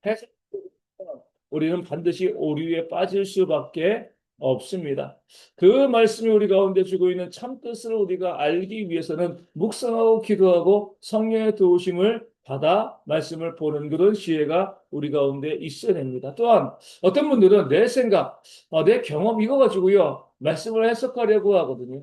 해석 우리는 반드시 오류에 빠질 수밖에 없습니다. 그 말씀이 우리 가운데 주고 있는 참 뜻을 우리가 알기 위해서는 묵상하고 기도하고 성령의 도우심을 받아 말씀을 보는 그런 지혜가 우리 가운데 있어야 됩니다. 또한 어떤 분들은 내 생각, 내 경험 이거 가지고요 말씀을 해석하려고 하거든요.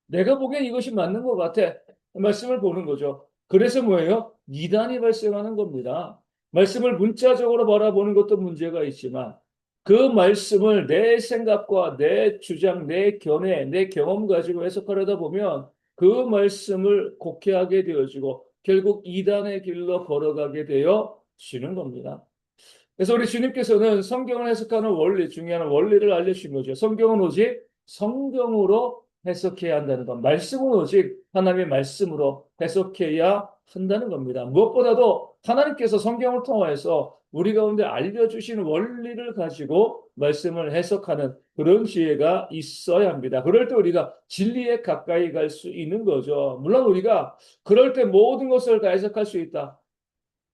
내가 보기엔 이것이 맞는 것 같아. 말씀을 보는 거죠. 그래서 뭐예요? 이단이 발생하는 겁니다. 말씀을 문자적으로 바라보는 것도 문제가 있지만 그 말씀을 내 생각과 내 주장, 내 견해, 내 경험 가지고 해석하려다 보면 그 말씀을 곡해하게 되어지고 결국 이단의 길로 걸어가게 되어지는 겁니다. 그래서 우리 주님께서는 성경을 해석하는 원리, 중요한 원리를 알려주신 거죠. 성경은 오직 성경으로 해석해야 한다는 것. 말씀은 오직 하나님의 말씀으로 해석해야 한다는 겁니다. 무엇보다도 하나님께서 성경을 통해서 우리 가운데 알려주신 원리를 가지고 말씀을 해석하는 그런 지혜가 있어야 합니다. 그럴 때 우리가 진리에 가까이 갈 수 있는 거죠. 물론 우리가 그럴 때 모든 것을 다 해석할 수 있다.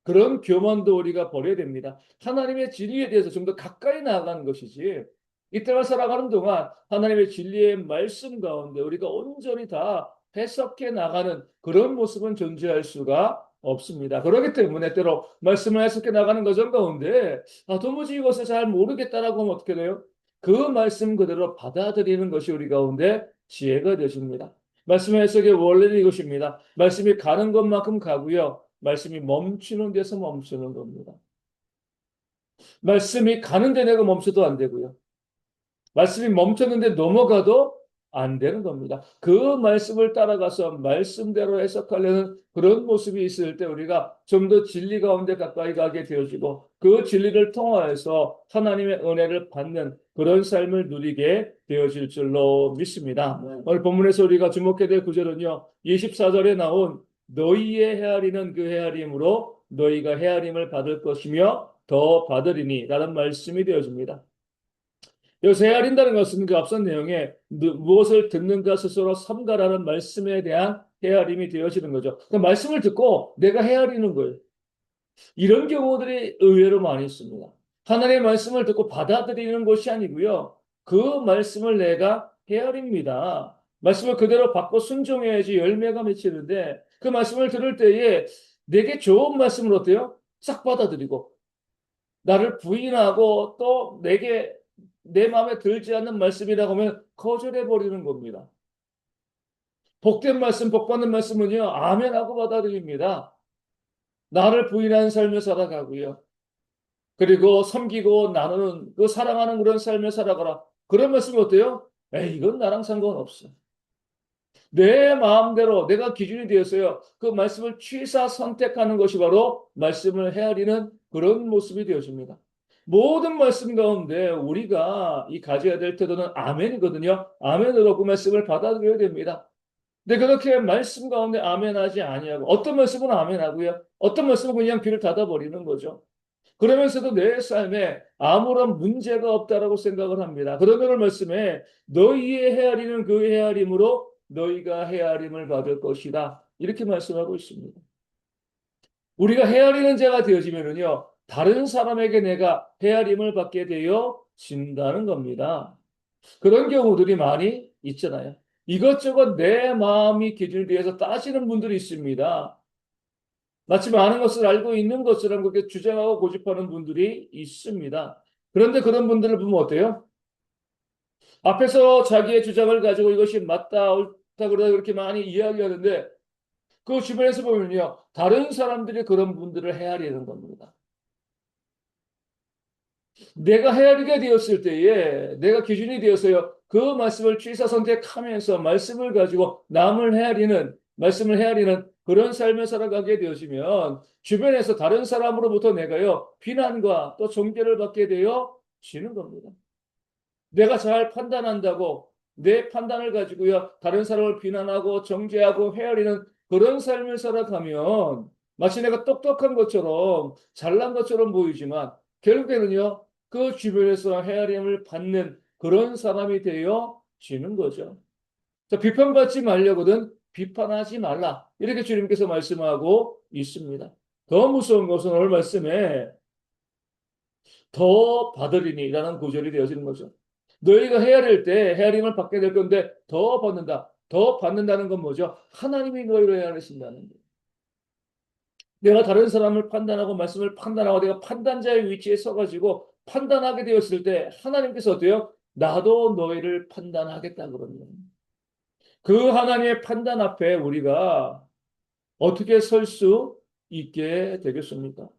그런 교만도 우리가 버려야 됩니다. 하나님의 진리에 대해서 좀 더 가까이 나아가는 것이지. 이 땅을 살아가는 동안 하나님의 진리의 말씀 가운데 우리가 온전히 다 해석해 나가는 그런 모습은 존재할 수가 없습니다. 그렇기 때문에 때로 말씀을 해석해 나가는 과정 가운데 도무지 이것을 잘 모르겠다라고 하면 어떻게 돼요? 그 말씀 그대로 받아들이는 것이 우리 가운데 지혜가 되십니다. 말씀의 해석의 원리는 이것입니다. 말씀이 가는 것만큼 가고요. 말씀이 멈추는 데서 멈추는 겁니다. 말씀이 가는데 내가 멈춰도 안 되고요. 말씀이 멈췄는데 넘어가도 안 되는 겁니다. 그 말씀을 따라가서 말씀대로 해석하려는 그런 모습이 있을 때 우리가 좀 더 진리 가운데 가까이 가게 되어지고 그 진리를 통하여서 하나님의 은혜를 받는 그런 삶을 누리게 되어질 줄로 믿습니다. 오늘 본문에서 우리가 주목해야 될 구절은요. 24절에 나온 너희의 헤아리는 그 헤아림으로 너희가 헤아림을 받을 것이며 더 받으리니 라는 말씀이 되어집니다. 여기서 헤아린다는 것은 그 앞선 내용에 무엇을 듣는가 스스로 삼가라는 말씀에 대한 헤아림이 되어지는 거죠. 그 말씀을 듣고 내가 헤아리는 거예요. 이런 경우들이 의외로 많이 있습니다. 하나님의 말씀을 듣고 받아들이는 것이 아니고요. 그 말씀을 내가 헤아립니다. 말씀을 그대로 받고 순종해야지 열매가 맺히는데 그 말씀을 들을 때에 내게 좋은 말씀을 어때요? 싹 받아들이고 나를 부인하고 또 내게 내 마음에 들지 않는 말씀이라고 하면 거절해 버리는 겁니다. 복된 말씀, 복받는 말씀은요, 아멘하고 받아들입니다. 나를 부인하는 삶을 살아가고요. 그리고 섬기고 나누는 그 사랑하는 그런 삶을 살아가라. 그런 말씀이 어때요? 에이, 이건 나랑 상관없어. 내 마음대로 내가 기준이 되었어요. 그 말씀을 취사 선택하는 것이 바로 말씀을 헤아리는 그런 모습이 되어집니다. 모든 말씀 가운데 우리가 이 가져야 될 태도는 아멘이거든요. 아멘으로 그 말씀을 받아들여야 됩니다. 근데 그렇게 말씀 가운데 아멘하지 아니하고 어떤 말씀은 아멘하고요. 어떤 말씀은 그냥 귀를 닫아버리는 거죠. 그러면서도 내 삶에 아무런 문제가 없다라고 생각을 합니다. 그러면 말씀에 너희의 헤아리는 그 헤아림으로 너희가 헤아림을 받을 것이다. 이렇게 말씀하고 있습니다. 우리가 헤아리는 자가 되어지면은요, 다른 사람에게 내가 헤아림을 받게 되어진다는 겁니다. 그런 경우들이 많이 있잖아요. 이것저것 내 마음이 기준에 대해서 따지는 분들이 있습니다. 마치 많은 것을 알고 있는 것처럼 그렇게 주장하고 고집하는 분들이 있습니다. 그런데 그런 분들을 보면 어때요? 앞에서 자기의 주장을 가지고 이것이 맞다, 옳다, 그러다 그렇게 많이 이야기하는데 그 주변에서 보면요. 다른 사람들이 그런 분들을 헤아리는 겁니다. 내가 헤아리게 되었을 때에 내가 기준이 되어서요. 그 말씀을 취사 선택하면서 말씀을 가지고 남을 헤아리는 말씀을 헤아리는 그런 삶을 살아가게 되어지면 주변에서 다른 사람으로부터 내가요. 비난과 또 정죄를 받게 되어지는 겁니다. 내가 잘 판단한다고 내 판단을 가지고요. 다른 사람을 비난하고 정죄하고 헤아리는 그런 삶을 살아가면 마치 내가 똑똑한 것처럼 잘난 것처럼 보이지만 결국에는요. 그 주변에서 헤아림을 받는 그런 사람이 되어지는 거죠. 자, 비판받지 말려거든 비판하지 말라. 이렇게 주님께서 말씀하고 있습니다. 더 무서운 것은 오늘 말씀에 더 받으리니라는 구절이 되어지는 거죠. 너희가 헤아릴 때 헤아림을 받게 될 건데 더 받는다. 더 받는다는 건 뭐죠? 하나님이 너희를 헤아리신다는 거예요. 내가 다른 사람을 판단하고 말씀을 판단하고 내가 판단자의 위치에 서가지고 판단하게 되었을 때 하나님께서 어때요? 나도 너희를 판단하겠다 그러면 그 하나님의 판단 앞에 우리가 어떻게 설 수 있게 되겠습니까?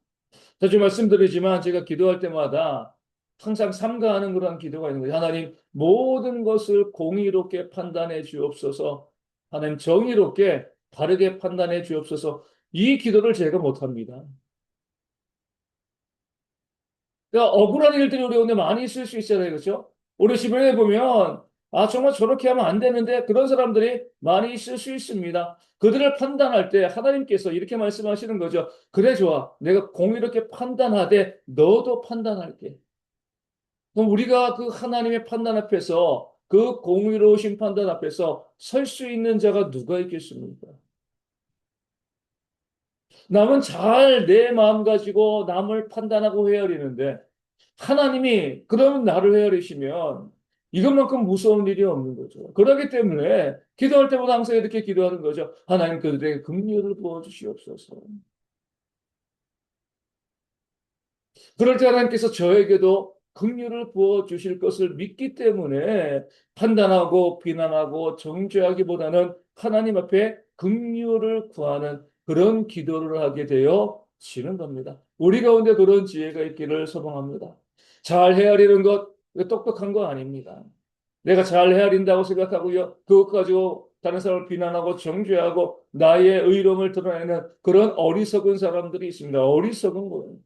자주 말씀드리지만 제가 기도할 때마다 항상 삼가하는 그런 기도가 있는 거예요. 하나님 모든 것을 공의롭게 판단해 주옵소서. 하나님 정의롭게 바르게 판단해 주옵소서. 이 기도를 제가 못합니다. 그러니까 억울한 일들이 우리 가운데 많이 있을 수 있잖아요. 그렇죠? 우리 주변에 보면 아 정말 저렇게 하면 안 되는데 그런 사람들이 많이 있을 수 있습니다. 그들을 판단할 때 하나님께서 이렇게 말씀하시는 거죠. 그래 좋아. 내가 공의롭게 판단하되 너도 판단할게. 그럼 우리가 그 하나님의 판단 앞에서 그 공의로우신 판단 앞에서 설 수 있는 자가 누가 있겠습니까? 남은 잘 내 마음 가지고 남을 판단하고 헤아리는데 하나님이 그러면 나를 헤아리시면 이것만큼 무서운 일이 없는 거죠. 그렇기 때문에 기도할 때마다 항상 이렇게 기도하는 거죠. 하나님 그들에게 긍휼을 부어주시옵소서. 그럴 때 하나님께서 저에게도 긍휼을 부어 주실 것을 믿기 때문에 판단하고 비난하고 정죄하기보다는 하나님 앞에 긍휼을 구하는 그런 기도를 하게 되어지는 겁니다. 우리 가운데 그런 지혜가 있기를 소망합니다. 잘 헤아리는 것 똑똑한 거 아닙니다. 내가 잘 헤아린다고 생각하고요. 그것 가지고 다른 사람을 비난하고 정죄하고 나의 의로움을 드러내는 그런 어리석은 사람들이 있습니다. 어리석은 거예요.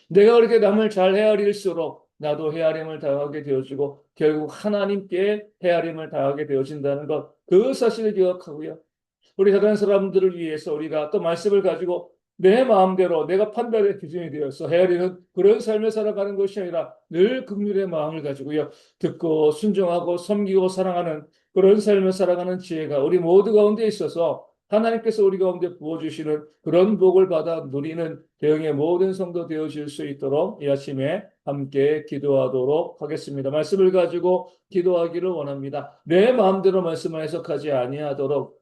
내가 그렇게 남을 잘 헤아릴수록 나도 헤아림을 당하게 되어지고 결국 하나님께 헤아림을 당하게 되어진다는 것, 그 사실을 기억하고요. 우리 다른 사람들을 위해서 우리가 또 말씀을 가지고 내 마음대로 내가 판단의 기준이 되어서 헤아리는 그런 삶을 살아가는 것이 아니라 늘 긍휼의 마음을 가지고요. 듣고 순종하고 섬기고 사랑하는 그런 삶을 살아가는 지혜가 우리 모두 가운데 있어서 하나님께서 우리 가운데 부어주시는 그런 복을 받아 누리는 대형의 모든 성도 되어질 수 있도록 이 아침에 함께 기도하도록 하겠습니다. 말씀을 가지고 기도하기를 원합니다. 내 마음대로 말씀을 해석하지 아니하도록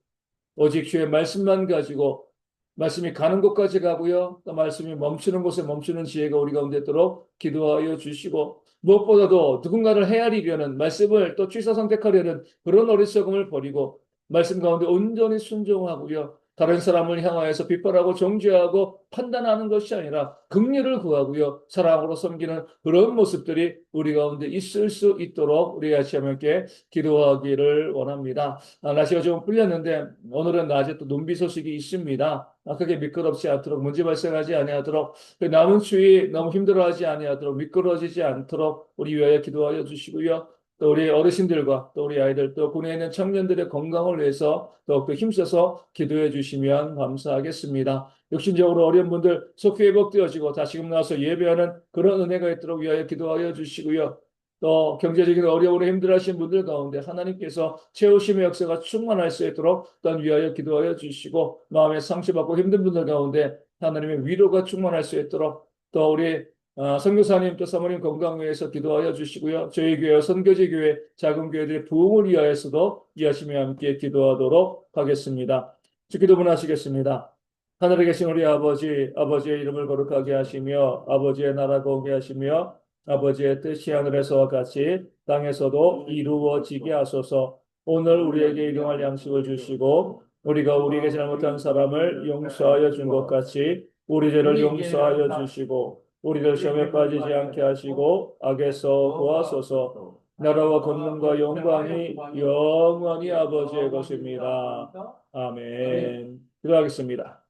오직 주의 말씀만 가지고 말씀이 가는 곳까지 가고요. 또 말씀이 멈추는 곳에 멈추는 지혜가 우리 가운데 있도록 기도하여 주시고 무엇보다도 누군가를 헤아리려는 말씀을 또 취사 선택하려는 그런 어리석음을 버리고 말씀 가운데 온전히 순종하고요. 다른 사람을 향하여서 비판하고 정죄하고 판단하는 것이 아니라 긍휼을 구하고요. 사랑으로 섬기는 그런 모습들이 우리 가운데 있을 수 있도록 우리 같이 함께 기도하기를 원합니다. 날씨가 좀 풀렸는데 오늘은 낮에 또 눈비 소식이 있습니다. 크게 미끄럽지 않도록 문제 발생하지 아니하도록 그 남은 추위 너무 힘들어하지 아니하도록 미끄러지지 않도록 우리 위하여 기도하여 주시고요. 또 우리 어르신들과 또 우리 아이들 또 군에 있는 청년들의 건강을 위해서 더욱더 힘써서 기도해 주시면 감사하겠습니다. 육신적으로 어려운 분들 속히 회복되어지고 다시금 나와서 예배하는 그런 은혜가 있도록 위하여 기도하여 주시고요. 또 경제적인 어려움으로 힘들어하신 분들 가운데 하나님께서 채우심의 역사가 충만할 수 있도록 또한 위하여 기도하여 주시고 마음에 상처받고 힘든 분들 가운데 하나님의 위로가 충만할 수 있도록 또 우리 선교사님 또 사모님 건강 위해서 기도하여 주시고요. 저희 교회 선교지 교회 작은 교회들의 부흥을 위하여서도 이 아침에 함께 기도하도록 하겠습니다. 기도문 하시겠습니다. 하늘에 계신 우리 아버지, 아버지의 이름을 거룩하게 하시며 아버지의 나라가 오게 하시며 아버지의 뜻이 하늘에서와 같이 땅에서도 이루어지게 하소서. 오늘 우리에게 일용할 양식을 주시고 우리가 우리에게 잘못한 사람을 용서하여 준 것 같이 우리 죄를 용서하여 주시고 우리를 시험에 빠지지 않게 하시고 악에서 구하소서. 나라와 권능과 영광이 영원히 아버지의 것입니다. 아멘. 기도하겠습니다.